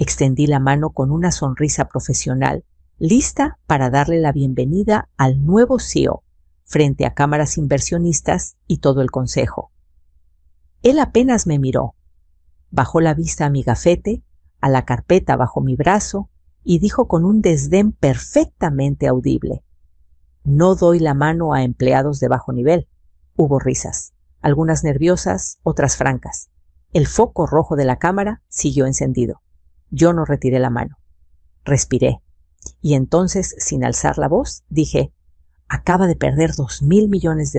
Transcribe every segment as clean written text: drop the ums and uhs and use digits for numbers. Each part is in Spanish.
Extendí la mano con una sonrisa profesional, lista para darle la bienvenida al nuevo CEO, frente a cámaras inversionistas y todo el consejo. Él apenas me miró. Bajó la vista a mi gafete, a la carpeta bajo mi brazo, y dijo con un desdén perfectamente audible: «No doy la mano a empleados de bajo nivel». Hubo risas, algunas nerviosas, otras francas. El foco rojo de la cámara siguió encendido. Yo no retiré la mano. Respiré. Y entonces, sin alzar la voz, dije: «Acaba de perder $2,000 millones».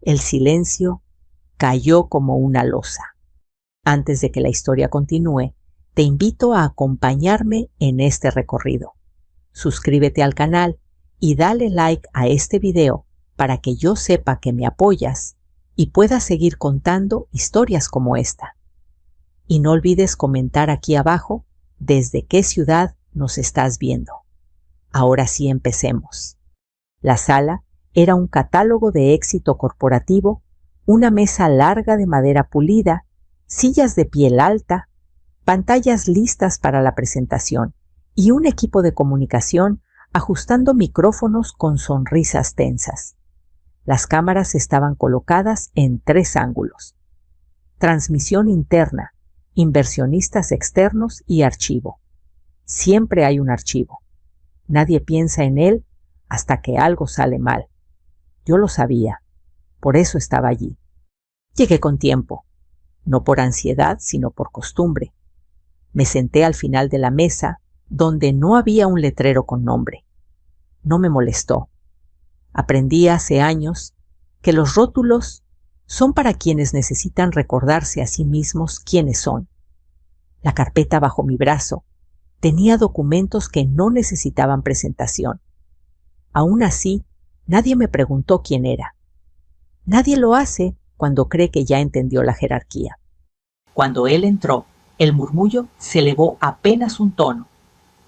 El silencio cayó como una losa. Antes de que la historia continúe, te invito a acompañarme en este recorrido. Suscríbete al canal y dale like a este video para que yo sepa que me apoyas y pueda seguir contando historias como esta. Y no olvides comentar aquí abajo desde qué ciudad nos estás viendo. Ahora sí, empecemos. La sala era un catálogo de éxito corporativo, una mesa larga de madera pulida, sillas de piel alta, pantallas listas para la presentación y un equipo de comunicación ajustando micrófonos con sonrisas tensas. Las cámaras estaban colocadas en 3 ángulos: transmisión interna, inversionistas externos y archivo. Siempre hay un archivo. Nadie piensa en él hasta que algo sale mal. Yo lo sabía, por eso estaba allí. Llegué con tiempo, no por ansiedad, sino por costumbre. Me senté al final de la mesa, donde no había un letrero con nombre. No me molestó. Aprendí hace años que los rótulos son para quienes necesitan recordarse a sí mismos quiénes son. La carpeta bajo mi brazo tenía documentos que no necesitaban presentación. Aún así, nadie me preguntó quién era. Nadie lo hace cuando cree que ya entendió la jerarquía. Cuando él entró, el murmullo se elevó apenas un tono.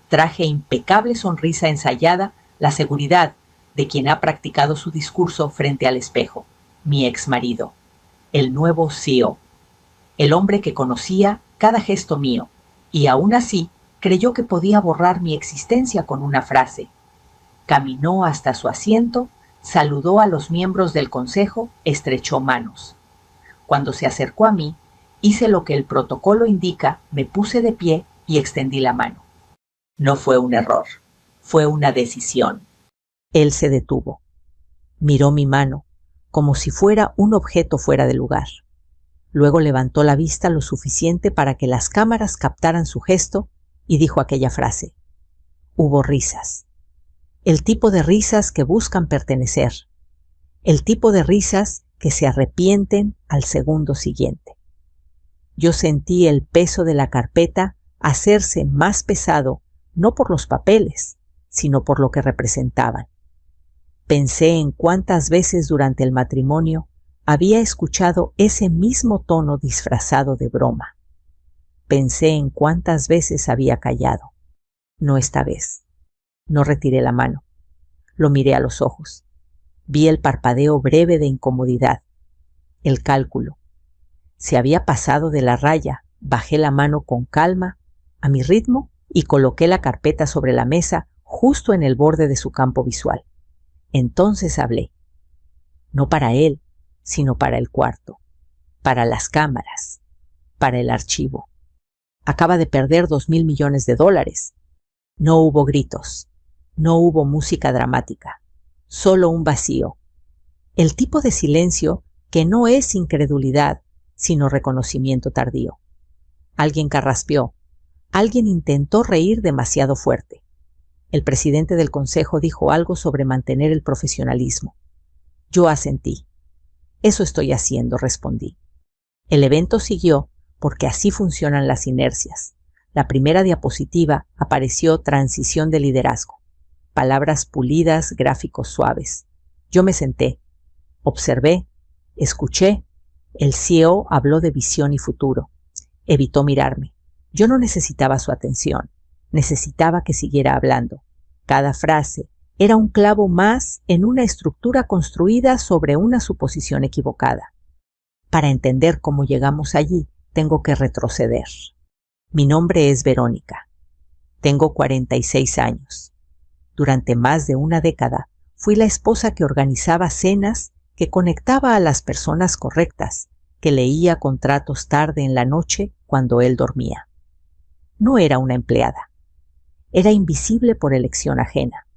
Traje impecable sonrisa ensayada, la seguridad de quien ha practicado su discurso frente al espejo, mi exmarido, el nuevo CEO, el hombre que conocía cada gesto mío, y aún así creyó que podía borrar mi existencia con una frase. Caminó hasta su asiento, saludó a los miembros del consejo, estrechó manos. Cuando se acercó a mí, hice lo que el protocolo indica, me puse de pie y extendí la mano. No fue un error, fue una decisión. Él se detuvo. Miró mi mano, como si fuera un objeto fuera de lugar. Luego levantó la vista lo suficiente para que las cámaras captaran su gesto y dijo aquella frase. Hubo risas. El tipo de risas que buscan pertenecer. El tipo de risas que se arrepienten al segundo siguiente. Yo sentí el peso de la carpeta hacerse más pesado, no por los papeles, sino por lo que representaban. Pensé en cuántas veces durante el matrimonio había escuchado ese mismo tono disfrazado de broma. Pensé en cuántas veces había callado. No esta vez. No retiré la mano. Lo miré a los ojos. Vi el parpadeo breve de incomodidad. El cálculo. Se había pasado de la raya. Bajé la mano con calma, a mi ritmo, y coloqué la carpeta sobre la mesa justo en el borde de su campo visual. Entonces hablé. No para él, sino para el cuarto, para las cámaras, para el archivo. Acaba de perder $2,000 millones. No hubo gritos, no hubo música dramática, solo un vacío. El tipo de silencio que no es incredulidad, sino reconocimiento tardío. Alguien carraspeó, alguien intentó reír demasiado fuerte. El presidente del consejo dijo algo sobre mantener el profesionalismo. Yo asentí. Eso estoy haciendo, respondí. El evento siguió porque así funcionan las inercias. La primera diapositiva apareció transición de liderazgo. Palabras pulidas, gráficos suaves. Yo me senté, observé, escuché. El CEO habló de visión y futuro. Evitó mirarme. Yo no necesitaba su atención. Necesitaba que siguiera hablando. Cada frase era un clavo más en una estructura construida sobre una suposición equivocada. Para entender cómo llegamos allí, tengo que retroceder. Mi nombre es Verónica. Tengo 46 años. Durante más de una década fui la esposa que organizaba cenas, que conectaba a las personas correctas, que leía contratos tarde en la noche cuando él dormía. No era una empleada. Era invisible por elección ajena.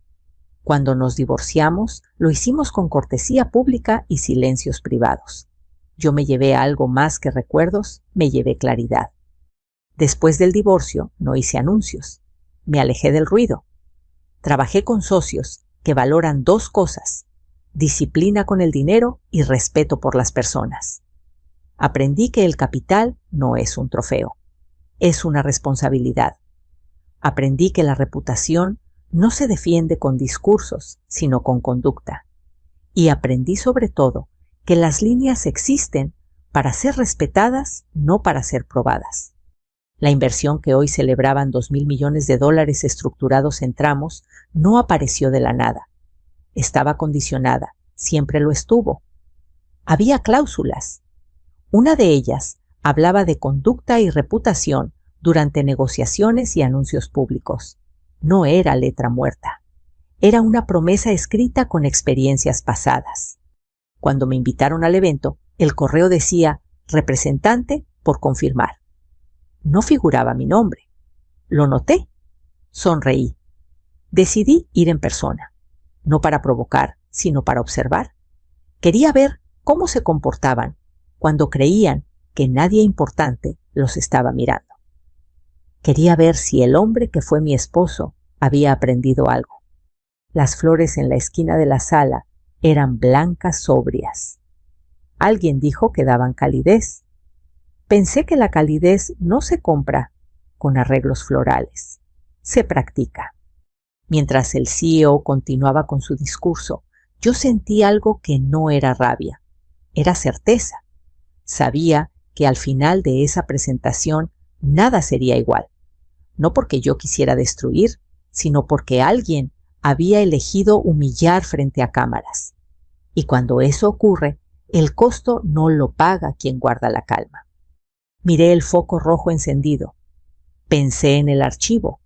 Cuando nos divorciamos, lo hicimos con cortesía pública y silencios privados. Yo me llevé algo más que recuerdos, me llevé claridad. Después del divorcio, no hice anuncios. Me alejé del ruido. Trabajé con socios que valoran dos cosas: disciplina con el dinero y respeto por las personas. Aprendí que el capital no es un trofeo, es una responsabilidad. Aprendí que la reputación no se defiende con discursos, sino con conducta. Y aprendí sobre todo que las líneas existen para ser respetadas, no para ser probadas. La inversión que hoy celebraban $2,000 millones estructurados en tramos no apareció de la nada. Estaba condicionada, siempre lo estuvo. Había cláusulas. Una de ellas hablaba de conducta y reputación durante negociaciones y anuncios públicos. No era letra muerta. Era una promesa escrita con experiencias pasadas. Cuando me invitaron al evento, el correo decía representante por confirmar. No figuraba mi nombre. Lo noté. Sonreí. Decidí ir en persona, no para provocar, sino para observar. Quería ver cómo se comportaban cuando creían que nadie importante los estaba mirando. Quería ver si el hombre que fue mi esposo había aprendido algo. Las flores en la esquina de la sala eran blancas sobrias. Alguien dijo que daban calidez. Pensé que la calidez no se compra con arreglos florales, se practica. Mientras el CEO continuaba con su discurso, yo sentí algo que no era rabia, era certeza. Sabía que al final de esa presentación nada sería igual. No porque yo quisiera destruir, sino porque alguien había elegido humillar frente a cámaras. Y cuando eso ocurre, el costo no lo paga quien guarda la calma. Miré el foco rojo encendido. Pensé en el archivo.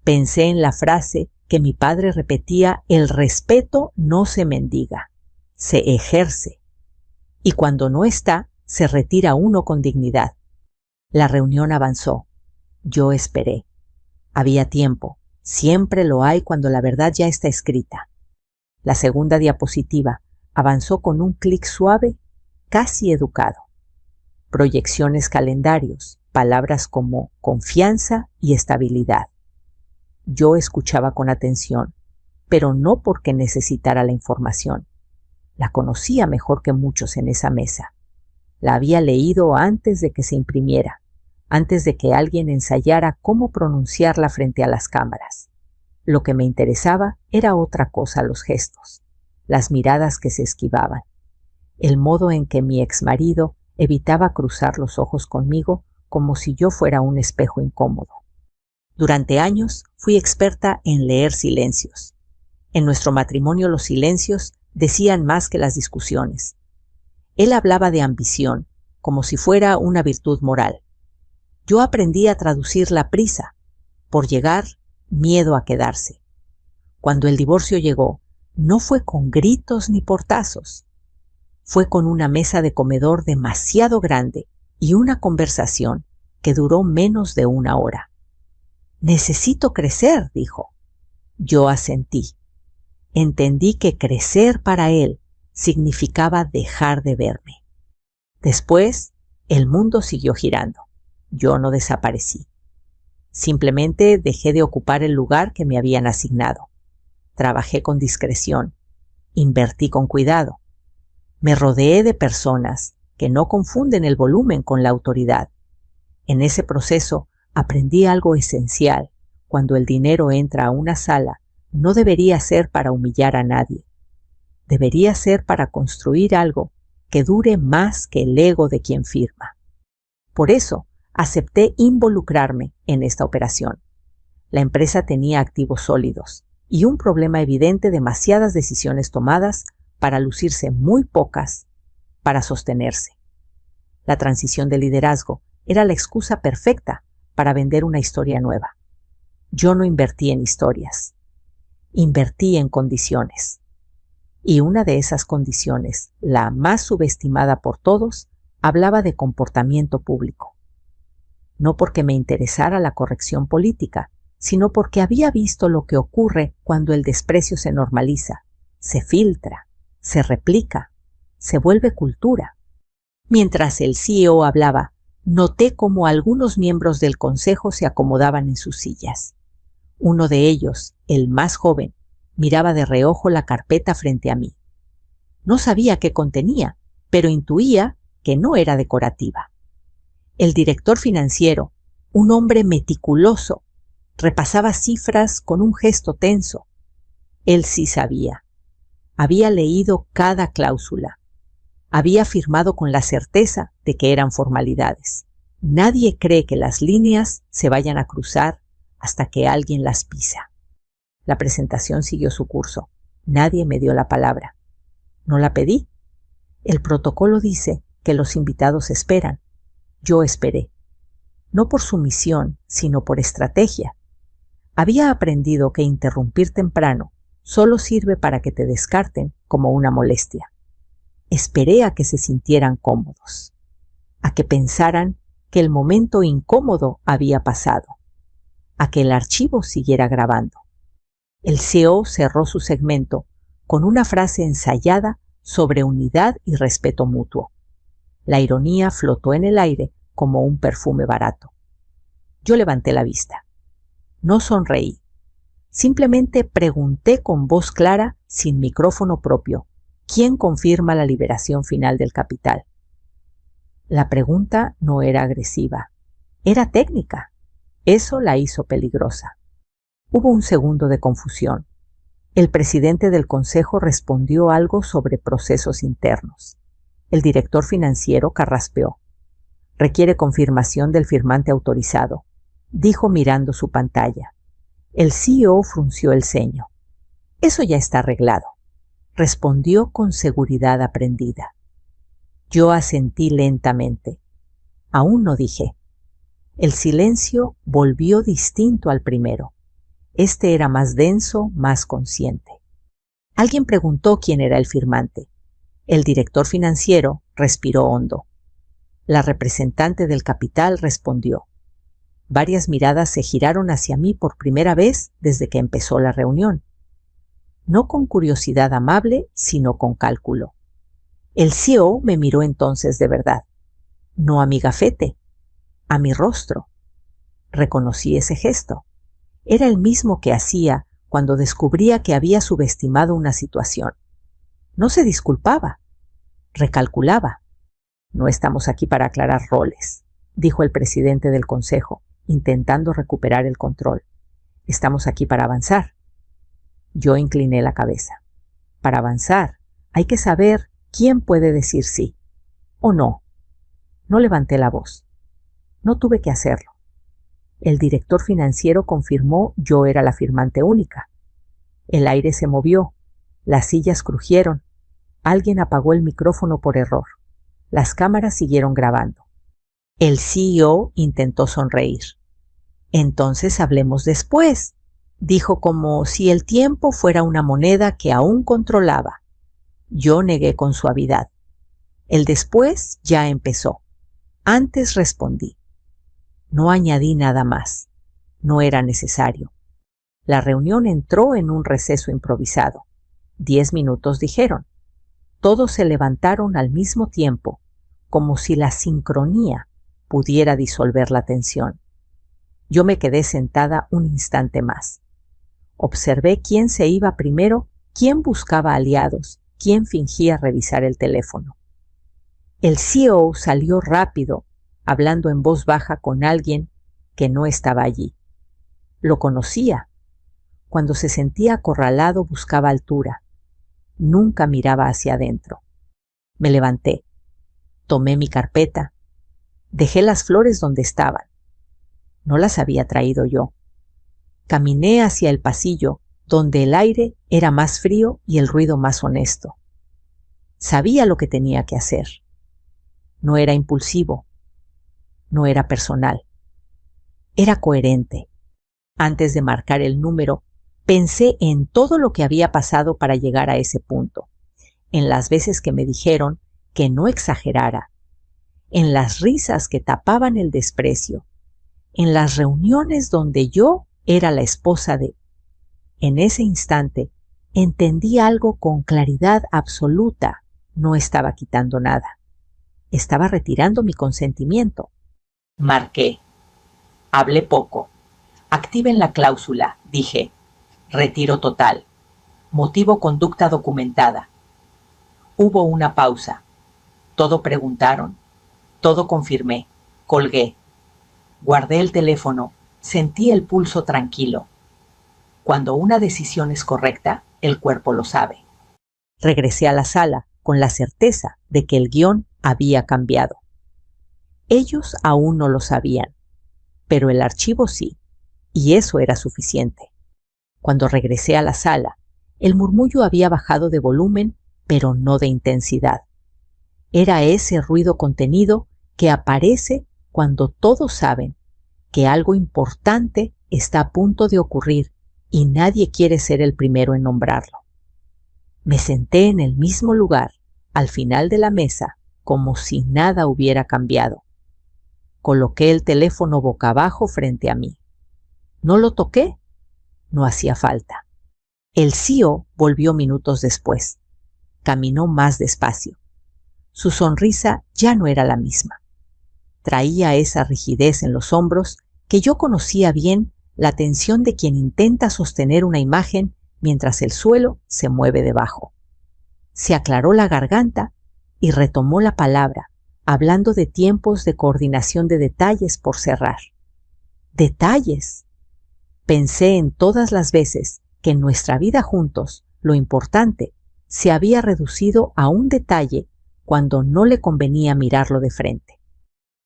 Pensé en la frase que mi padre repetía: el respeto no se mendiga, se ejerce. Y cuando no está, se retira uno con dignidad. La reunión avanzó. Yo esperé. Había tiempo. Siempre lo hay cuando la verdad ya está escrita. La segunda diapositiva avanzó con un clic suave, casi educado. Proyecciones, calendarios, palabras como confianza y estabilidad. Yo escuchaba con atención, pero no porque necesitara la información. La conocía mejor que muchos en esa mesa. La había leído antes de que se imprimiera, antes de que alguien ensayara cómo pronunciarla frente a las cámaras. Lo que me interesaba era otra cosa: los gestos, las miradas que se esquivaban, el modo en que mi exmarido evitaba cruzar los ojos conmigo como si yo fuera un espejo incómodo. Durante años fui experta en leer silencios. En nuestro matrimonio los silencios decían más que las discusiones. Él hablaba de ambición, como si fuera una virtud moral. Yo aprendí a traducir la prisa. Por llegar, miedo a quedarse. Cuando el divorcio llegó, no fue con gritos ni portazos. Fue con una mesa de comedor demasiado grande y una conversación que duró menos de una hora. «Necesito crecer», dijo. Yo asentí. Entendí que crecer para él significaba dejar de verme. Después, el mundo siguió girando. Yo no desaparecí. Simplemente dejé de ocupar el lugar que me habían asignado. Trabajé con discreción. Invertí con cuidado. Me rodeé de personas que no confunden el volumen con la autoridad. En ese proceso aprendí algo esencial. Cuando el dinero entra a una sala, no debería ser para humillar a nadie. Debería ser para construir algo que dure más que el ego de quien firma. Por eso, acepté involucrarme en esta operación. La empresa tenía activos sólidos y un problema evidente: demasiadas decisiones tomadas para lucirse, muy pocas para sostenerse. La transición de liderazgo era la excusa perfecta para vender una historia nueva. Yo no invertí en historias. Invertí en condiciones. Y una de esas condiciones, la más subestimada por todos, hablaba de comportamiento público. No porque me interesara la corrección política, sino porque había visto lo que ocurre cuando el desprecio se normaliza, se filtra, se replica, se vuelve cultura. Mientras el CEO hablaba, noté cómo algunos miembros del consejo se acomodaban en sus sillas. Uno de ellos, el más joven, miraba de reojo la carpeta frente a mí. No sabía qué contenía, pero intuía que no era decorativa. El director financiero, un hombre meticuloso, repasaba cifras con un gesto tenso. Él sí sabía. Había leído cada cláusula. Había firmado con la certeza de que eran formalidades. Nadie cree que las líneas se vayan a cruzar hasta que alguien las pisa. La presentación siguió su curso. Nadie me dio la palabra. No la pedí. El protocolo dice que los invitados esperan. Yo esperé. No por sumisión, sino por estrategia. Había aprendido que interrumpir temprano solo sirve para que te descarten como una molestia. Esperé a que se sintieran cómodos, a que pensaran que el momento incómodo había pasado, a que el archivo siguiera grabando. El CEO cerró su segmento con una frase ensayada sobre unidad y respeto mutuo. La ironía flotó en el aire como un perfume barato. Yo levanté la vista. No sonreí. Simplemente pregunté con voz clara, sin micrófono propio, ¿quién confirma la liberación final del capital? La pregunta no era agresiva, era técnica. Eso la hizo peligrosa. Hubo un segundo de confusión. El presidente del consejo respondió algo sobre procesos internos. El director financiero carraspeó. Requiere confirmación del firmante autorizado, dijo mirando su pantalla. El CEO frunció el ceño. Eso ya está arreglado, respondió con seguridad aprendida. Yo asentí lentamente. Aún no dije. El silencio volvió distinto al primero. Este era más denso, más consciente. Alguien preguntó quién era el firmante. El director financiero respiró hondo. La representante del capital respondió. Varias miradas se giraron hacia mí por primera vez desde que empezó la reunión. No con curiosidad amable, sino con cálculo. El CEO me miró entonces de verdad. No a mi gafete, a mi rostro. Reconocí ese gesto. Era el mismo que hacía cuando descubría que había subestimado una situación. No se disculpaba, recalculaba. No estamos aquí para aclarar roles, dijo el presidente del consejo, intentando recuperar el control. Estamos aquí para avanzar. Yo incliné la cabeza. Para avanzar, hay que saber quién puede decir sí o no. No levanté la voz. No tuve que hacerlo. El director financiero confirmó yo era la firmante única. El aire se movió, las sillas crujieron, alguien apagó el micrófono por error. Las cámaras siguieron grabando. El CEO intentó sonreír. Entonces hablemos después, dijo como si el tiempo fuera una moneda que aún controlaba. Yo negué con suavidad. El después ya empezó. Antes respondí. No añadí nada más. No era necesario. La reunión entró en un receso improvisado. 10 minutos dijeron. Todos se levantaron al mismo tiempo, como si la sincronía pudiera disolver la tensión. Yo me quedé sentada un instante más. Observé quién se iba primero, quién buscaba aliados, quién fingía revisar el teléfono. El CEO salió rápido, hablando en voz baja con alguien que no estaba allí. Lo conocía. Cuando se sentía acorralado buscaba altura. Nunca miraba hacia adentro. Me levanté. Tomé mi carpeta. Dejé las flores donde estaban. No las había traído yo. Caminé hacia el pasillo, donde el aire era más frío y el ruido más honesto. Sabía lo que tenía que hacer. No era impulsivo. No era personal. Era coherente. Antes de marcar el número, pensé en todo lo que había pasado para llegar a ese punto, en las veces que me dijeron que no exagerara, en las risas que tapaban el desprecio, en las reuniones donde yo era la esposa de. En ese instante entendí algo con claridad absoluta. No estaba quitando nada. Estaba retirando mi consentimiento. Marqué. Hablé poco. Activen la cláusula, dije. Retiro total. Motivo conducta documentada. Hubo una pausa. Todo preguntaron. Todo confirmé. Colgué. Guardé el teléfono. Sentí el pulso tranquilo. Cuando una decisión es correcta, el cuerpo lo sabe. Regresé a la sala con la certeza de que el guión había cambiado. Ellos aún no lo sabían, pero el archivo sí, y eso era suficiente. Cuando regresé a la sala, el murmullo había bajado de volumen, pero no de intensidad. Era ese ruido contenido que aparece cuando todos saben que algo importante está a punto de ocurrir y nadie quiere ser el primero en nombrarlo. Me senté en el mismo lugar, al final de la mesa, como si nada hubiera cambiado. Coloqué el teléfono boca abajo frente a mí. ¿No lo toqué? No hacía falta. El CEO volvió minutos después. Caminó más despacio. Su sonrisa ya no era la misma. Traía esa rigidez en los hombros que yo conocía bien, la tensión de quien intenta sostener una imagen mientras el suelo se mueve debajo. Se aclaró la garganta y retomó la palabra, hablando de tiempos de coordinación de detalles por cerrar. ¡Detalles! Pensé en todas las veces que en nuestra vida juntos lo importante se había reducido a un detalle cuando no le convenía mirarlo de frente.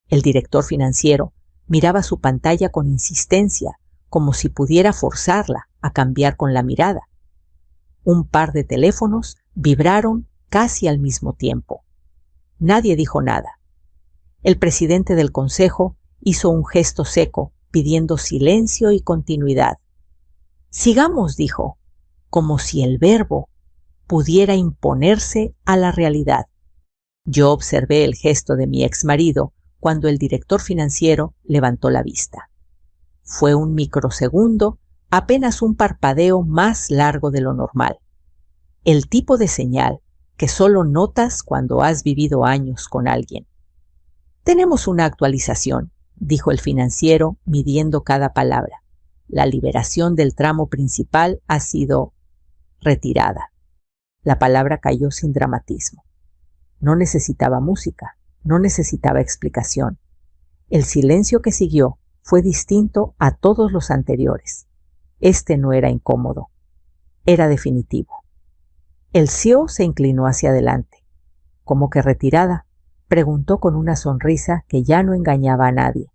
El director financiero miraba su pantalla con insistencia, como si pudiera forzarla a cambiar con la mirada. Un par de teléfonos vibraron casi al mismo tiempo. Nadie dijo nada. El presidente del consejo hizo un gesto seco, pidiendo silencio y continuidad. Sigamos, dijo, como si el verbo pudiera imponerse a la realidad. Yo observé el gesto de mi exmarido cuando el director financiero levantó la vista. Fue un microsegundo, apenas un parpadeo más largo de lo normal. El tipo de señal que solo notas cuando has vivido años con alguien. Tenemos una actualización, dijo el financiero midiendo cada palabra. La liberación del tramo principal ha sido retirada. La palabra cayó sin dramatismo. No necesitaba música, no necesitaba explicación. El silencio que siguió fue distinto a todos los anteriores. Este no era incómodo, era definitivo. El CEO se inclinó hacia adelante. ¿Cómo que retirada? Preguntó con una sonrisa que ya no engañaba a nadie.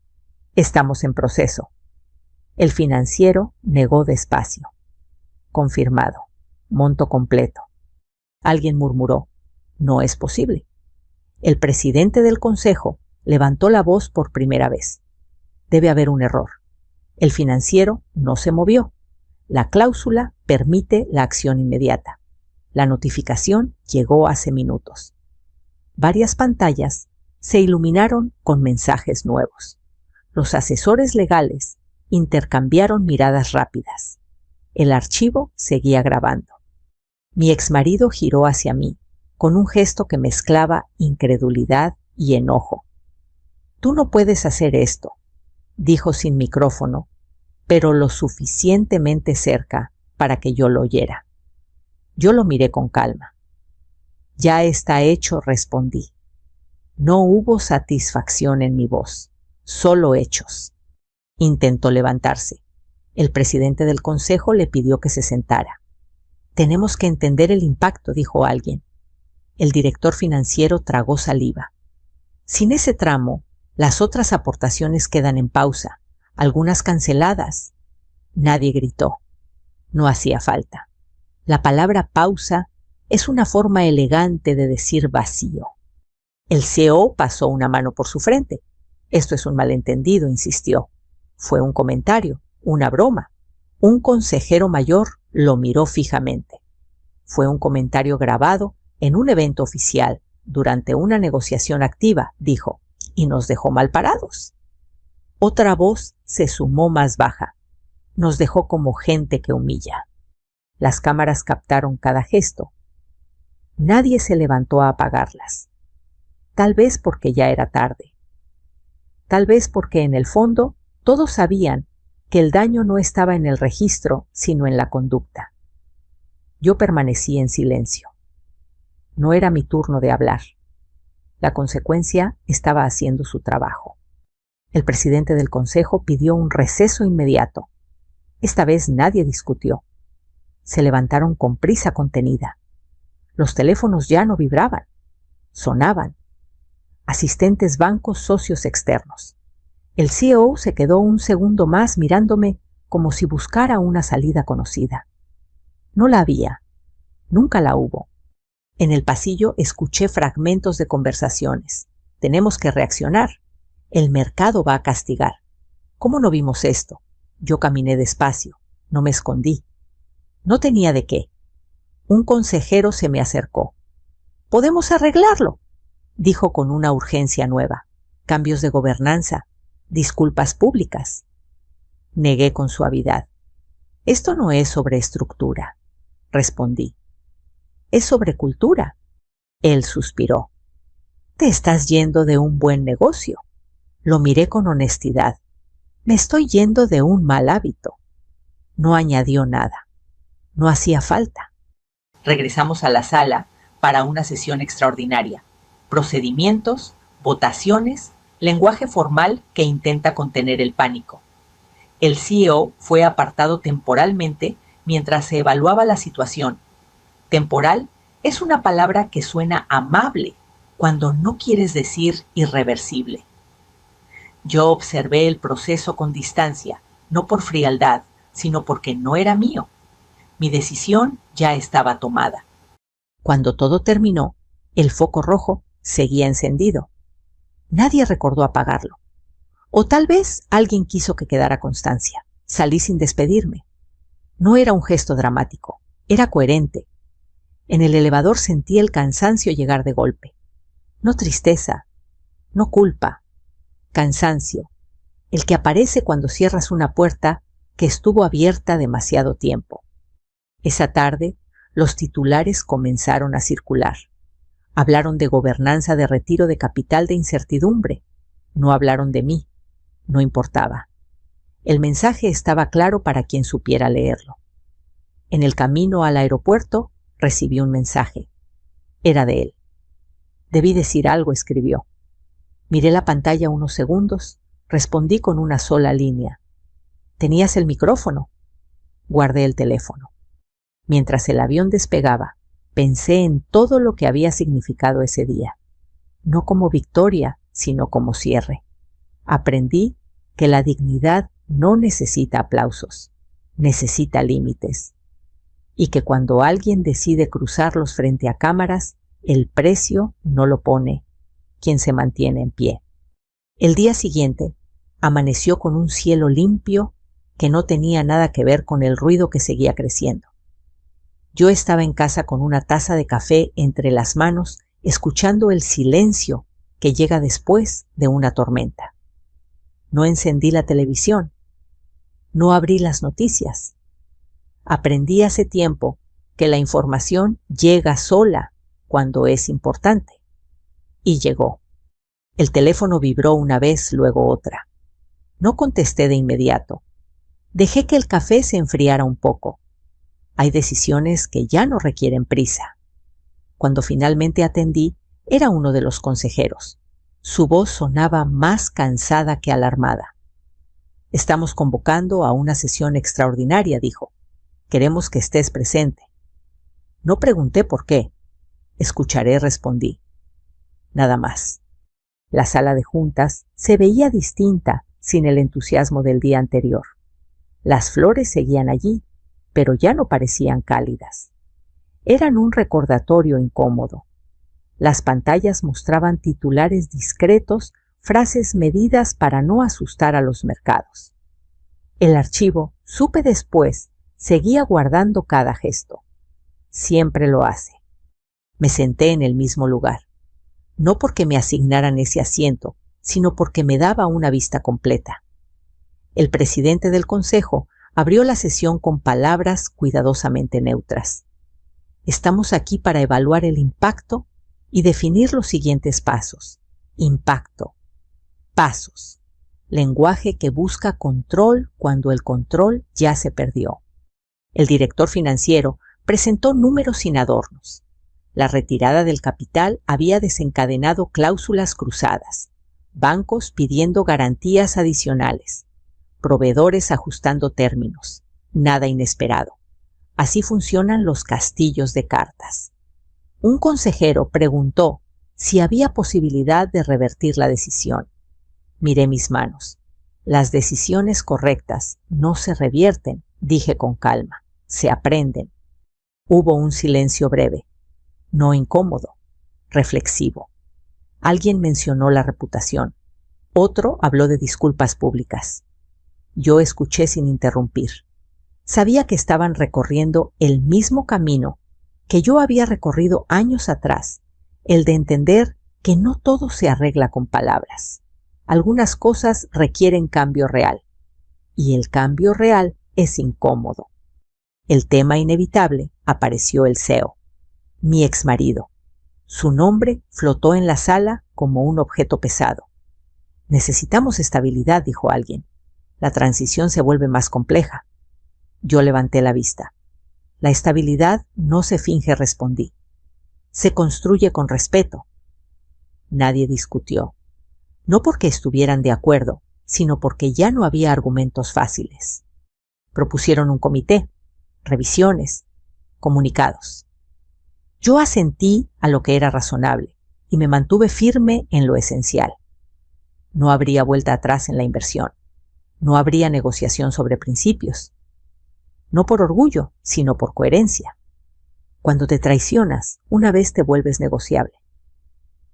Estamos en proceso. El financiero negó despacio. Confirmado. Monto completo. Alguien murmuró. No es posible. El presidente del consejo levantó la voz por primera vez. Debe haber un error. El financiero no se movió. La cláusula permite la acción inmediata. La notificación llegó hace minutos. Varias pantallas se iluminaron con mensajes nuevos. Los asesores legales intercambiaron miradas rápidas. El archivo seguía grabando. Mi exmarido giró hacia mí, con un gesto que mezclaba incredulidad y enojo. «Tú no puedes hacer esto», dijo sin micrófono, pero lo suficientemente cerca para que yo lo oyera. Yo lo miré con calma. «Ya está hecho», respondí. No hubo satisfacción en mi voz, solo hechos. Intentó levantarse. El presidente del consejo le pidió que se sentara. «Tenemos que entender el impacto», dijo alguien. El director financiero tragó saliva. «Sin ese tramo, las otras aportaciones quedan en pausa, algunas canceladas». Nadie gritó. No hacía falta. La palabra pausa es una forma elegante de decir vacío. El CEO pasó una mano por su frente. «Esto es un malentendido», insistió. Fue un comentario, una broma. Un consejero mayor lo miró fijamente. Fue un comentario grabado en un evento oficial durante una negociación activa, dijo, y nos dejó mal parados. Otra voz se sumó más baja. Nos dejó como gente que humilla. Las cámaras captaron cada gesto. Nadie se levantó a apagarlas. Tal vez porque ya era tarde. Tal vez porque en el fondo todos sabían que el daño no estaba en el registro, sino en la conducta. Yo permanecí en silencio. No era mi turno de hablar. La consecuencia estaba haciendo su trabajo. El presidente del consejo pidió un receso inmediato. Esta vez nadie discutió. Se levantaron con prisa contenida. Los teléfonos ya no vibraban. Sonaban. Asistentes, bancos, socios externos. El CEO se quedó un segundo más mirándome como si buscara una salida conocida. No la había. Nunca la hubo. En el pasillo escuché fragmentos de conversaciones. Tenemos que reaccionar. El mercado va a castigar. ¿Cómo no vimos esto? Yo caminé despacio. No me escondí. No tenía de qué. Un consejero se me acercó. «Podemos arreglarlo», dijo con una urgencia nueva. «Cambios de gobernanza. Disculpas públicas». Negué con suavidad. «Esto no es sobre estructura», respondí. «Es sobre cultura». Él suspiró. «Te estás yendo de un buen negocio». Lo miré con honestidad. «Me estoy yendo de un mal hábito». No añadió nada. No hacía falta. Regresamos a la sala para una sesión extraordinaria. Procedimientos, votaciones, lenguaje formal que intenta contener el pánico. El CEO fue apartado temporalmente mientras se evaluaba la situación. Temporal es una palabra que suena amable cuando no quieres decir irreversible. Yo observé el proceso con distancia, no por frialdad, sino porque no era mío. Mi decisión ya estaba tomada. Cuando todo terminó, el foco rojo seguía encendido. Nadie recordó apagarlo. O tal vez alguien quiso que quedara constancia. Salí sin despedirme. No era un gesto dramático, era coherente. En el elevador sentí el cansancio llegar de golpe. No tristeza, no culpa, cansancio, el que aparece cuando cierras una puerta que estuvo abierta demasiado tiempo. Esa tarde, los titulares comenzaron a circular. Hablaron de gobernanza de retiro de capital de incertidumbre. No hablaron de mí. No importaba. El mensaje estaba claro para quien supiera leerlo. En el camino al aeropuerto recibí un mensaje. Era de él. Debí decir algo, escribió. Miré la pantalla unos segundos, respondí con una sola línea. ¿Tenías el micrófono? Guardé el teléfono. Mientras el avión despegaba, pensé en todo lo que había significado ese día. No como victoria, sino como cierre. Aprendí que la dignidad no necesita aplausos, necesita límites. Y que cuando alguien decide cruzarlos frente a cámaras, el precio no lo pone quien se mantiene en pie. El día siguiente amaneció con un cielo limpio que no tenía nada que ver con el ruido que seguía creciendo. Yo estaba en casa con una taza de café entre las manos, escuchando el silencio que llega después de una tormenta. No encendí la televisión. No abrí las noticias. Aprendí hace tiempo que la información llega sola cuando es importante. Y llegó. El teléfono vibró una vez, luego otra. No contesté de inmediato. Dejé que el café se enfriara un poco. Hay decisiones que ya no requieren prisa. Cuando finalmente atendí, era uno de los consejeros. Su voz sonaba más cansada que alarmada. «Estamos convocando a una sesión extraordinaria», dijo. «Queremos que estés presente». No pregunté por qué. «Escucharé», respondí. Nada más. La sala de juntas se veía distinta sin el entusiasmo del día anterior. Las flores seguían allí, pero ya no parecían cálidas. Eran un recordatorio incómodo. Las pantallas mostraban titulares discretos, frases medidas para no asustar a los mercados. El archivo, supe después, seguía guardando cada gesto. Siempre lo hace. Me senté en el mismo lugar, no porque me asignaran ese asiento, sino porque me daba una vista completa. El presidente del consejo abrió la sesión con palabras cuidadosamente neutras. Estamos aquí para evaluar el impacto y definir los siguientes pasos. Impacto. Pasos. Lenguaje que busca control cuando el control ya se perdió. El director financiero presentó números sin adornos. La retirada del capital había desencadenado cláusulas cruzadas, bancos pidiendo garantías adicionales, proveedores ajustando términos, nada inesperado. Así funcionan los castillos de cartas. Un consejero preguntó si había posibilidad de revertir la decisión. Miré mis manos. Las decisiones correctas no se revierten, dije con calma, se aprenden. Hubo un silencio breve, no incómodo, reflexivo. Alguien mencionó la reputación. Otro habló de disculpas públicas. Yo escuché sin interrumpir. Sabía que estaban recorriendo el mismo camino que yo había recorrido años atrás, el de entender que no todo se arregla con palabras. Algunas cosas requieren cambio real, y el cambio real es incómodo. El tema inevitable apareció el CEO, mi exmarido. Su nombre flotó en la sala como un objeto pesado. Necesitamos estabilidad, dijo alguien. La transición se vuelve más compleja. Yo levanté la vista. La estabilidad no se finge, respondí. Se construye con respeto. Nadie discutió. No porque estuvieran de acuerdo, sino porque ya no había argumentos fáciles. Propusieron un comité, revisiones, comunicados. Yo asentí a lo que era razonable y me mantuve firme en lo esencial. No habría vuelta atrás en la inversión. No habría negociación sobre principios. No por orgullo, sino por coherencia. Cuando te traicionas, una vez te vuelves negociable.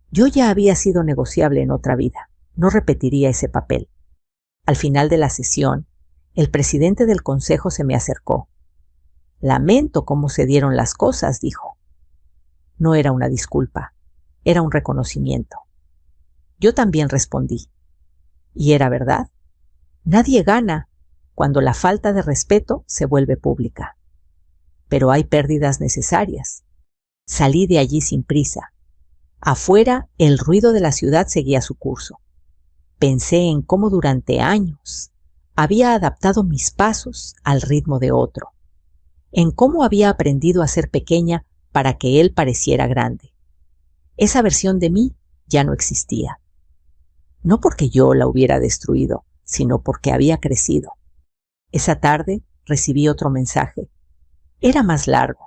Yo ya había sido negociable en otra vida. No repetiría ese papel. Al final de la sesión, el presidente del consejo se me acercó. Lamento cómo se dieron las cosas, dijo. No era una disculpa, era un reconocimiento. Yo también respondí. Y era verdad. Nadie gana cuando la falta de respeto se vuelve pública. Pero hay pérdidas necesarias. Salí de allí sin prisa. Afuera, el ruido de la ciudad seguía su curso. Pensé en cómo durante años había adaptado mis pasos al ritmo de otro, en cómo había aprendido a ser pequeña para que él pareciera grande. Esa versión de mí ya no existía. No porque yo la hubiera destruido, sino porque había crecido. Esa tarde recibí otro mensaje. Era más largo.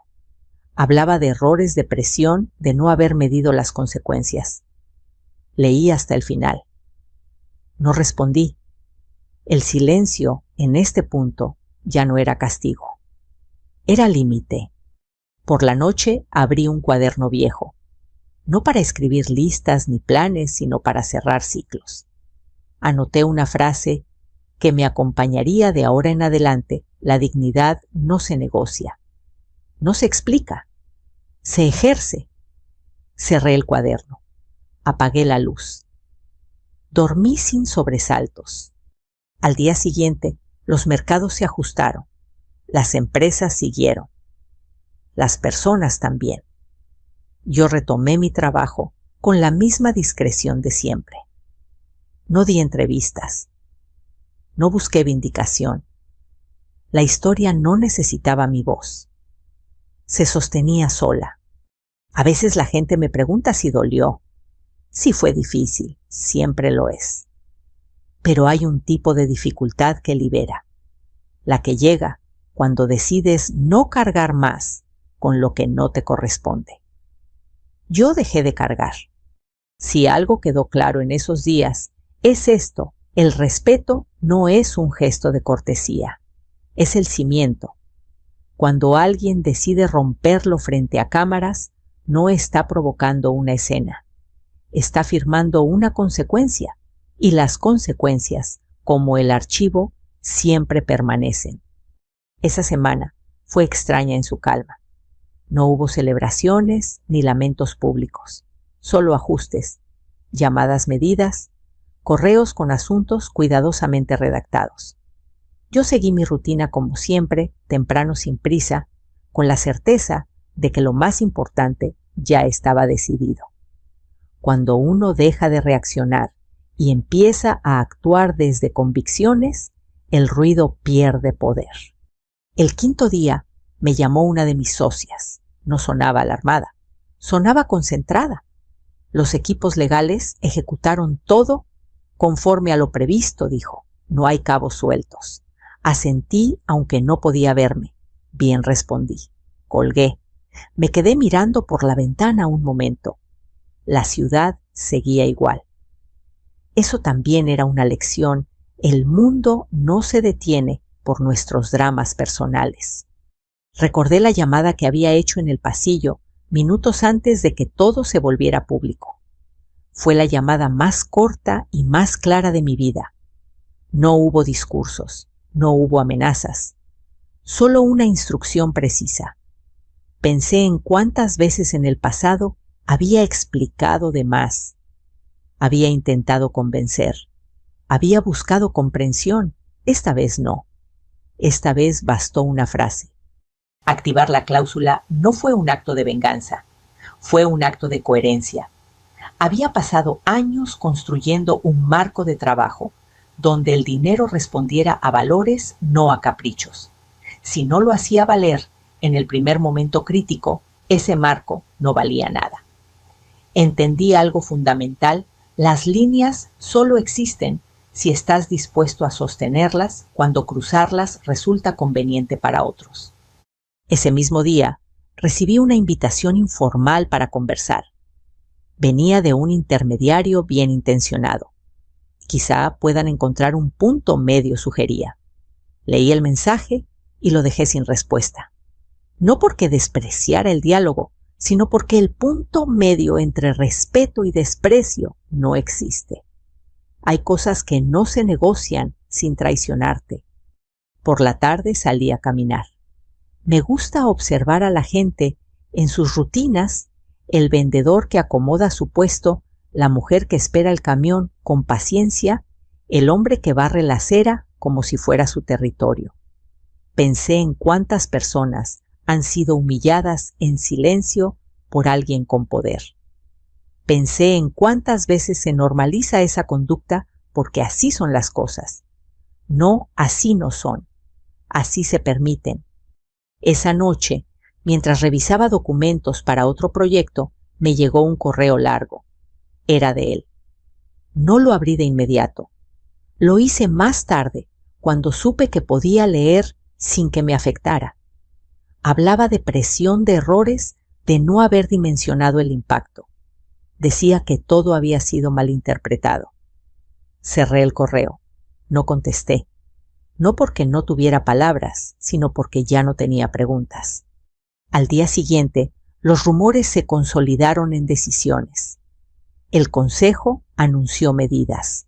Hablaba de errores de presión de no haber medido las consecuencias. Leí hasta el final. No respondí. El silencio, en este punto, ya no era castigo. Era límite. Por la noche abrí un cuaderno viejo. No para escribir listas ni planes, sino para cerrar ciclos. Anoté una frase que me acompañaría de ahora en adelante. La dignidad no se negocia. No se explica. Se ejerce. Cerré el cuaderno. Apagué la luz. Dormí sin sobresaltos. Al día siguiente, los mercados se ajustaron. Las empresas siguieron. Las personas también. Yo retomé mi trabajo con la misma discreción de siempre. No di entrevistas. No busqué vindicación. La historia no necesitaba mi voz. Se sostenía sola. A veces la gente me pregunta si dolió. Sí fue difícil, siempre lo es. Pero hay un tipo de dificultad que libera. La que llega cuando decides no cargar más con lo que no te corresponde. Yo dejé de cargar. Si algo quedó claro en esos días, es esto: el respeto no es un gesto de cortesía, es el cimiento. Cuando alguien decide romperlo frente a cámaras, no está provocando una escena, está firmando una consecuencia, y las consecuencias, como el archivo, siempre permanecen. Esa semana fue extraña en su calma. No hubo celebraciones ni lamentos públicos, solo ajustes, llamadas medidas, correos con asuntos cuidadosamente redactados. Yo seguí mi rutina como siempre, temprano sin prisa, con la certeza de que lo más importante ya estaba decidido. Cuando uno deja de reaccionar y empieza a actuar desde convicciones, el ruido pierde poder. El quinto día me llamó una de mis socias. No sonaba alarmada, sonaba concentrada. Los equipos legales ejecutaron todo conforme a lo previsto, dijo. No hay cabos sueltos. Asentí aunque no podía verme. Bien, respondí. Colgué. Me quedé mirando por la ventana un momento. La ciudad seguía igual. Eso también era una lección. El mundo no se detiene por nuestros dramas personales. Recordé la llamada que había hecho en el pasillo minutos antes de que todo se volviera público. Fue la llamada más corta y más clara de mi vida. No hubo discursos, no hubo amenazas, solo una instrucción precisa. Pensé en cuántas veces en el pasado había explicado de más, había intentado convencer, había buscado comprensión. Esta vez no. Esta vez bastó una frase. Activar la cláusula no fue un acto de venganza, fue un acto de coherencia. Había pasado años construyendo un marco de trabajo donde el dinero respondiera a valores, no a caprichos. Si no lo hacía valer en el primer momento crítico, ese marco no valía nada. Entendí algo fundamental: las líneas solo existen si estás dispuesto a sostenerlas cuando cruzarlas resulta conveniente para otros. Ese mismo día recibí una invitación informal para conversar. Venía de un intermediario bien intencionado. Quizá puedan encontrar un punto medio, sugería. Leí el mensaje y lo dejé sin respuesta. No porque despreciara el diálogo, sino porque el punto medio entre respeto y desprecio no existe. Hay cosas que no se negocian sin traicionarte. Por la tarde salí a caminar. Me gusta observar a la gente en sus rutinas, el vendedor que acomoda su puesto, la mujer que espera el camión con paciencia, el hombre que barre la acera como si fuera su territorio. Pensé en cuántas personas han sido humilladas en silencio por alguien con poder. Pensé en cuántas veces se normaliza esa conducta porque así son las cosas. No, así no son. Así se permiten. Esa noche, mientras revisaba documentos para otro proyecto, me llegó un correo largo. Era de él. No lo abrí de inmediato. Lo hice más tarde, cuando supe que podía leer sin que me afectara. Hablaba de presión de errores, de no haber dimensionado el impacto. Decía que todo había sido malinterpretado. Cerré el correo. No contesté. No porque no tuviera palabras, sino porque ya no tenía preguntas. Al día siguiente, los rumores se consolidaron en decisiones. El Consejo anunció medidas.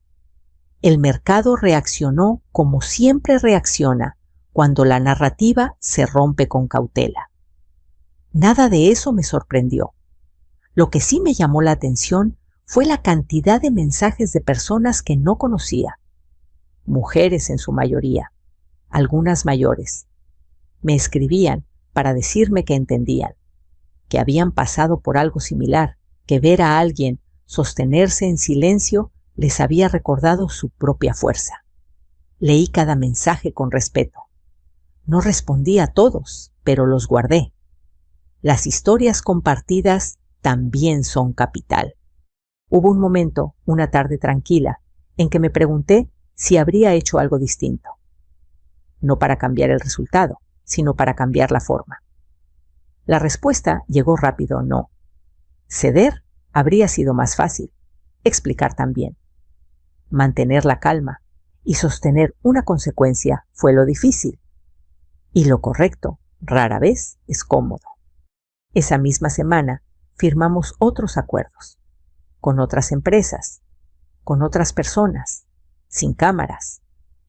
El mercado reaccionó como siempre reacciona cuando la narrativa se rompe con cautela. Nada de eso me sorprendió. Lo que sí me llamó la atención fue la cantidad de mensajes de personas que no conocía. Mujeres en su mayoría, algunas mayores. Me escribían para decirme que entendían, que habían pasado por algo similar, que ver a alguien sostenerse en silencio les había recordado su propia fuerza. Leí cada mensaje con respeto. No respondí a todos, pero los guardé. Las historias compartidas también son capital. Hubo un momento, una tarde tranquila, en que me pregunté si habría hecho algo distinto. No para cambiar el resultado, sino para cambiar la forma. La respuesta llegó rápido: no. Ceder habría sido más fácil, explicar también. Mantener la calma y sostener una consecuencia fue lo difícil. Y lo correcto rara vez es cómodo. Esa misma semana firmamos otros acuerdos, con otras empresas, con otras personas, sin cámaras,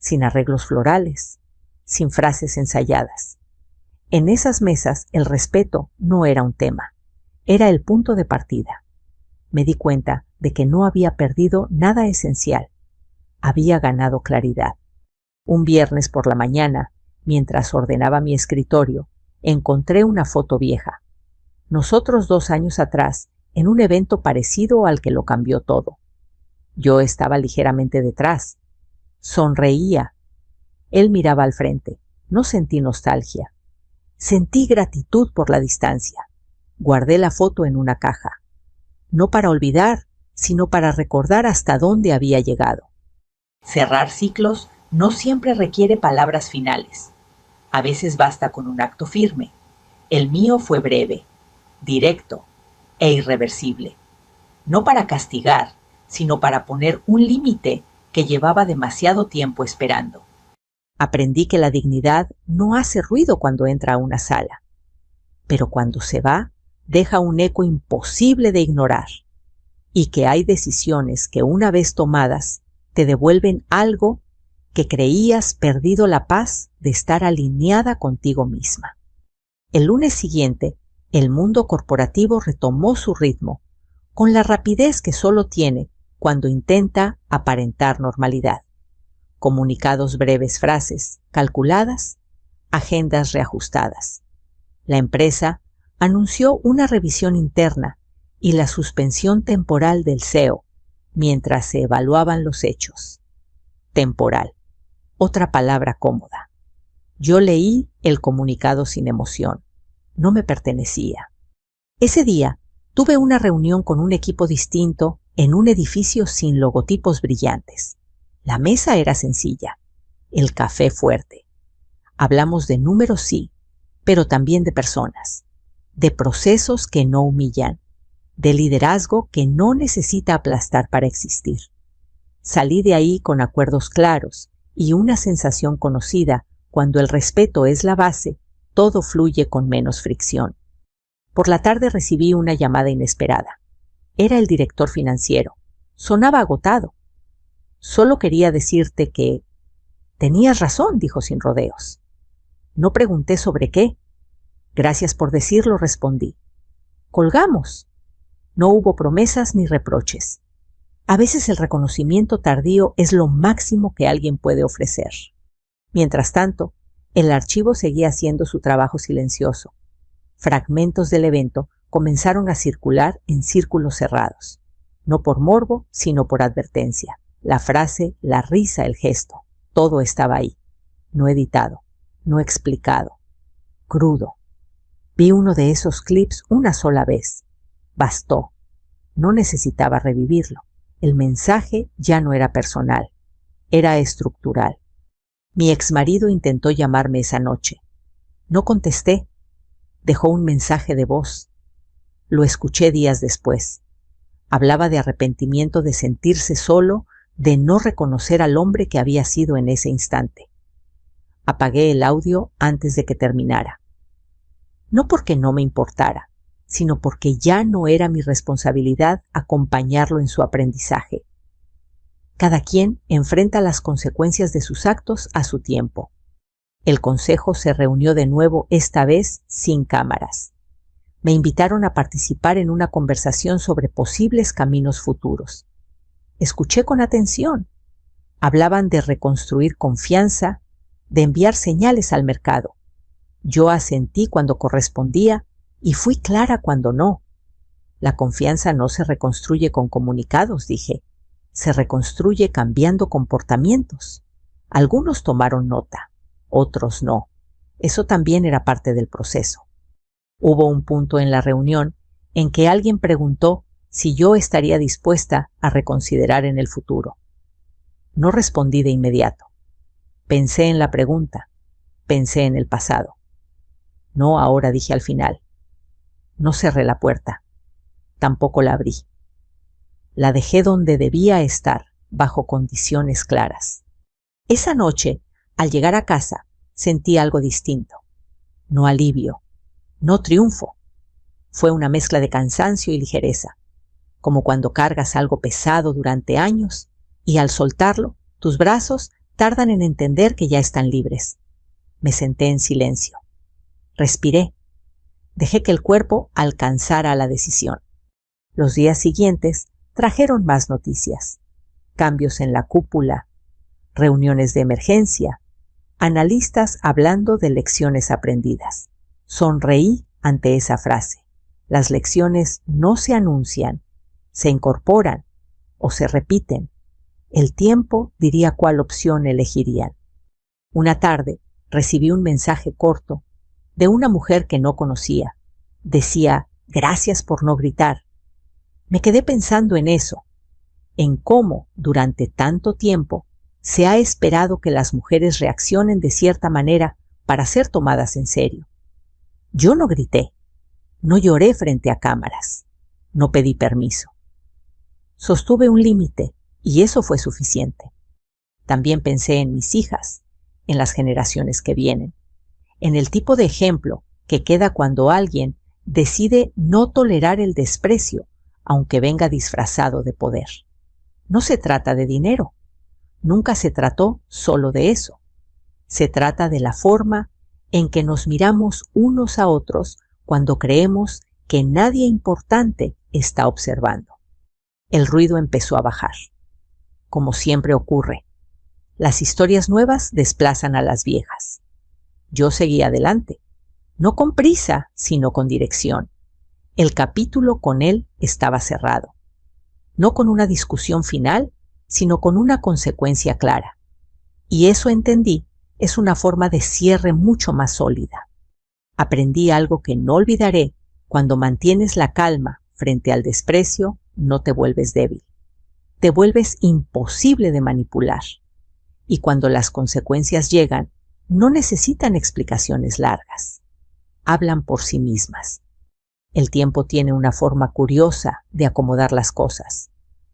sin arreglos florales, sin frases ensayadas. En esas mesas el respeto no era un tema, era el punto de partida. Me di cuenta de que no había perdido nada esencial, había ganado claridad. Un viernes por la mañana, mientras ordenaba mi escritorio, encontré una foto vieja. Nosotros 2 años atrás, en un evento parecido al que lo cambió todo. Yo estaba ligeramente detrás. Sonreía. Él miraba al frente. No sentí nostalgia. Sentí gratitud por la distancia. Guardé la foto en una caja. No para olvidar, sino para recordar hasta dónde había llegado. Cerrar ciclos no siempre requiere palabras finales. A veces basta con un acto firme. El mío fue breve, directo e irreversible. No para castigar, sino para poner un límite que llevaba demasiado tiempo esperando. Aprendí que la dignidad no hace ruido cuando entra a una sala, pero cuando se va, deja un eco imposible de ignorar, y que hay decisiones que una vez tomadas te devuelven algo que creías perdido la paz de estar alineada contigo misma. El lunes siguiente, el mundo corporativo retomó su ritmo, con la rapidez que solo tiene cuando intenta aparentar normalidad. Comunicados breves, frases calculadas, agendas reajustadas. La empresa anunció una revisión interna y la suspensión temporal del CEO, mientras se evaluaban los hechos. Temporal, otra palabra cómoda. Yo leí el comunicado sin emoción. No me pertenecía. Ese día tuve una reunión con un equipo distinto en un edificio sin logotipos brillantes. La mesa era sencilla, el café fuerte. Hablamos de números, sí, pero también de personas, de procesos que no humillan, de liderazgo que no necesita aplastar para existir. Salí de ahí con acuerdos claros y una sensación conocida: cuando el respeto es la base, todo fluye con menos fricción. Por la tarde recibí una llamada inesperada. Era el director financiero. Sonaba agotado. Solo quería decirte que... Tenías razón, dijo sin rodeos. No pregunté sobre qué. Gracias por decirlo, respondí. Colgamos. No hubo promesas ni reproches. A veces el reconocimiento tardío es lo máximo que alguien puede ofrecer. Mientras tanto, el archivo seguía haciendo su trabajo silencioso. Fragmentos del evento comenzaron a circular en círculos cerrados. No por morbo, sino por advertencia. La frase, la risa, el gesto. Todo estaba ahí. No editado, no explicado. Crudo. Vi uno de esos clips una sola vez. Bastó. No necesitaba revivirlo. El mensaje ya no era personal. Era estructural. Mi exmarido intentó llamarme esa noche. No contesté. Dejó un mensaje de voz. Lo escuché días después. Hablaba de arrepentimiento de sentirse solo, de no reconocer al hombre que había sido en ese instante. Apagué el audio antes de que terminara. No porque no me importara, sino porque ya no era mi responsabilidad acompañarlo en su aprendizaje. Cada quien enfrenta las consecuencias de sus actos a su tiempo. El consejo se reunió de nuevo, esta vez sin cámaras. Me invitaron a participar en una conversación sobre posibles caminos futuros. Escuché con atención. Hablaban de reconstruir confianza, de enviar señales al mercado. Yo asentí cuando correspondía y fui clara cuando no. La confianza no se reconstruye con comunicados, dije. Se reconstruye cambiando comportamientos. Algunos tomaron nota, otros no. Eso también era parte del proceso. Hubo un punto en la reunión en que alguien preguntó si yo estaría dispuesta a reconsiderar en el futuro. No respondí de inmediato. Pensé en la pregunta, pensé en el pasado. No ahora, dije al final. No cerré la puerta, tampoco la abrí. La dejé donde debía estar, bajo condiciones claras. Esa noche, al llegar a casa, sentí algo distinto. No alivio, no triunfo. Fue una mezcla de cansancio y ligereza, como cuando cargas algo pesado durante años y al soltarlo, tus brazos tardan en entender que ya están libres. Me senté en silencio. Respiré. Dejé que el cuerpo alcanzara la decisión. Los días siguientes trajeron más noticias. Cambios en la cúpula, reuniones de emergencia, analistas hablando de lecciones aprendidas. Sonreí ante esa frase. Las lecciones no se anuncian, se incorporan o se repiten. El tiempo diría cuál opción elegirían. Una tarde recibí un mensaje corto de una mujer que no conocía. Decía, gracias por no gritar. Me quedé pensando en eso, en cómo durante tanto tiempo se ha esperado que las mujeres reaccionen de cierta manera para ser tomadas en serio. Yo no grité, no lloré frente a cámaras, no pedí permiso. Sostuve un límite y eso fue suficiente. También pensé en mis hijas, en las generaciones que vienen, en el tipo de ejemplo que queda cuando alguien decide no tolerar el desprecio, aunque venga disfrazado de poder. No se trata de dinero. Nunca se trató solo de eso. Se trata de la forma en que nos miramos unos a otros cuando creemos que nadie importante está observando. El ruido empezó a bajar. Como siempre ocurre, las historias nuevas desplazan a las viejas. Yo seguí adelante, no con prisa, sino con dirección. El capítulo con él estaba cerrado. No con una discusión final, sino con una consecuencia clara. Y eso entendí, es una forma de cierre mucho más sólida. Aprendí algo que no olvidaré: cuando mantienes la calma frente al desprecio, no te vuelves débil. Te vuelves imposible de manipular. Y cuando las consecuencias llegan, no necesitan explicaciones largas. Hablan por sí mismas. El tiempo tiene una forma curiosa de acomodar las cosas.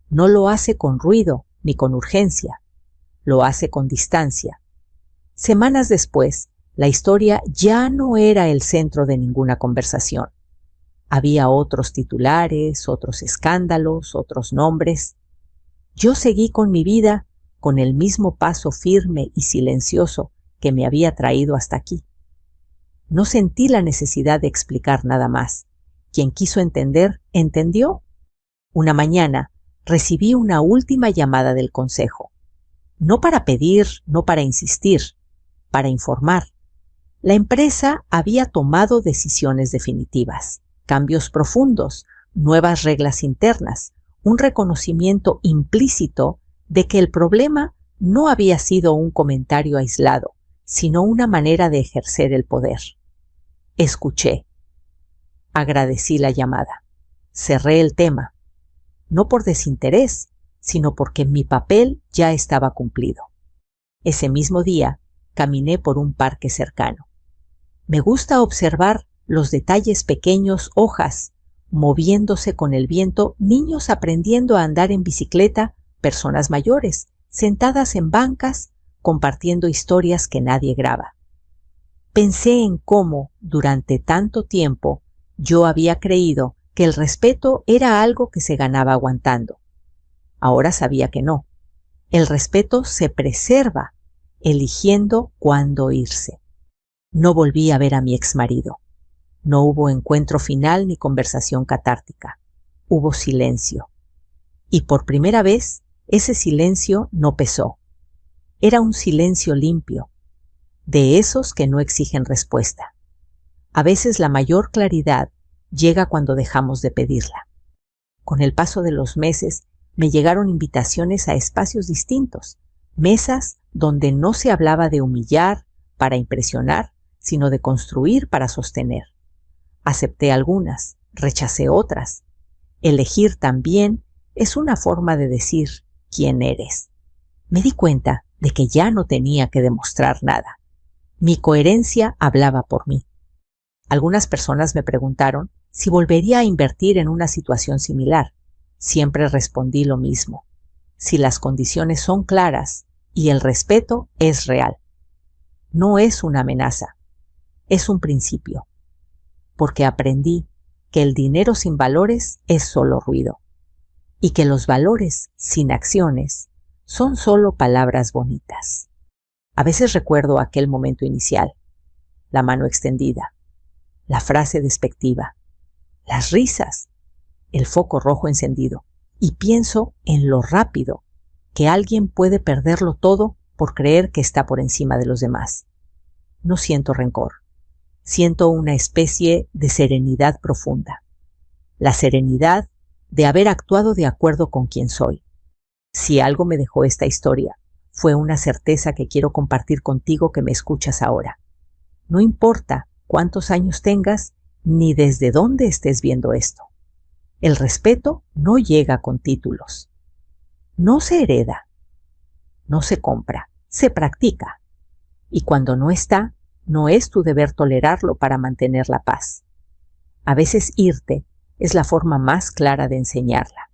No lo hace con ruido ni con urgencia. Lo hace con distancia. Semanas después, la historia ya no era el centro de ninguna conversación. Había otros titulares, otros escándalos, otros nombres. Yo seguí con mi vida con el mismo paso firme y silencioso que me había traído hasta aquí. No sentí la necesidad de explicar nada más. Quien quiso entender, entendió. Una mañana recibí una última llamada del consejo. No para pedir, no para insistir, para informar. La empresa había tomado decisiones definitivas, cambios profundos, nuevas reglas internas, un reconocimiento implícito de que el problema no había sido un comentario aislado, sino una manera de ejercer el poder. Escuché. Agradecí la llamada. Cerré el tema. No por desinterés, sino porque mi papel ya estaba cumplido. Ese mismo día caminé por un parque cercano. Me gusta observar los detalles pequeños: hojas moviéndose con el viento, niños aprendiendo a andar en bicicleta, personas mayores sentadas en bancas compartiendo historias que nadie graba. Pensé en cómo, durante tanto tiempo, yo había creído que el respeto era algo que se ganaba aguantando. Ahora sabía que no. El respeto se preserva eligiendo cuándo irse. No volví a ver a mi exmarido. No hubo encuentro final ni conversación catártica. Hubo silencio. Y por primera vez, ese silencio no pesó. Era un silencio limpio, de esos que no exigen respuesta. A veces la mayor claridad llega cuando dejamos de pedirla. Con el paso de los meses, me llegaron invitaciones a espacios distintos, mesas donde no se hablaba de humillar para impresionar, sino de construir para sostener. Acepté algunas, rechacé otras. Elegir también es una forma de decir quién eres. Me di cuenta de que ya no tenía que demostrar nada. Mi coherencia hablaba por mí. Algunas personas me preguntaron si volvería a invertir en una situación similar. Siempre respondí lo mismo: si las condiciones son claras y el respeto es real. No es una amenaza, es un principio. Porque aprendí que el dinero sin valores es solo ruido, y que los valores sin acciones son solo palabras bonitas. A veces recuerdo aquel momento inicial, la mano extendida, la frase despectiva, las risas, el foco rojo encendido, y pienso en lo rápido que alguien puede perderlo todo por creer que está por encima de los demás. No siento rencor, siento una especie de serenidad profunda, la serenidad de haber actuado de acuerdo con quien soy. Si algo me dejó esta historia, fue una certeza que quiero compartir contigo que me escuchas ahora. No importa cuántos años tengas ni desde dónde estés viendo esto. El respeto no llega con títulos. No se hereda, no se compra, se practica. Y cuando no está, no es tu deber tolerarlo para mantener la paz. A veces irte es la forma más clara de enseñarla.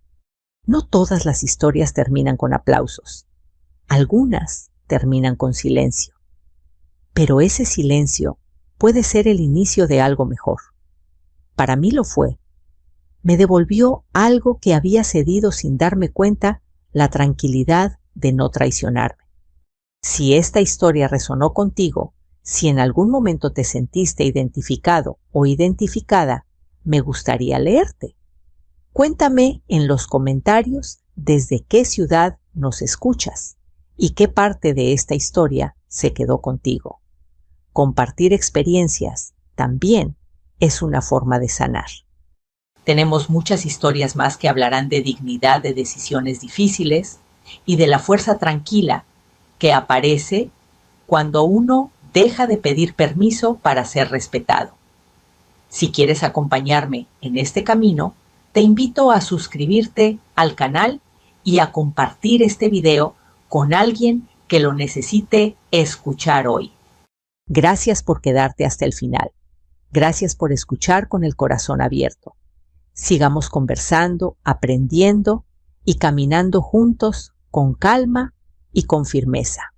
No todas las historias terminan con aplausos. Algunas terminan con silencio. Pero ese silencio puede ser el inicio de algo mejor. Para mí lo fue. Me devolvió algo que había cedido sin darme cuenta, la tranquilidad de no traicionarme. Si esta historia resonó contigo, si en algún momento te sentiste identificado o identificada, me gustaría leerte. Cuéntame en los comentarios desde qué ciudad nos escuchas y qué parte de esta historia se quedó contigo. Compartir experiencias también es una forma de sanar. Tenemos muchas historias más que hablarán de dignidad de decisiones difíciles y de la fuerza tranquila que aparece cuando uno deja de pedir permiso para ser respetado. Si quieres acompañarme en este camino, te invito a suscribirte al canal y a compartir este video con alguien que lo necesite escuchar hoy. Gracias por quedarte hasta el final. Gracias por escuchar con el corazón abierto. Sigamos conversando, aprendiendo y caminando juntos con calma y con firmeza.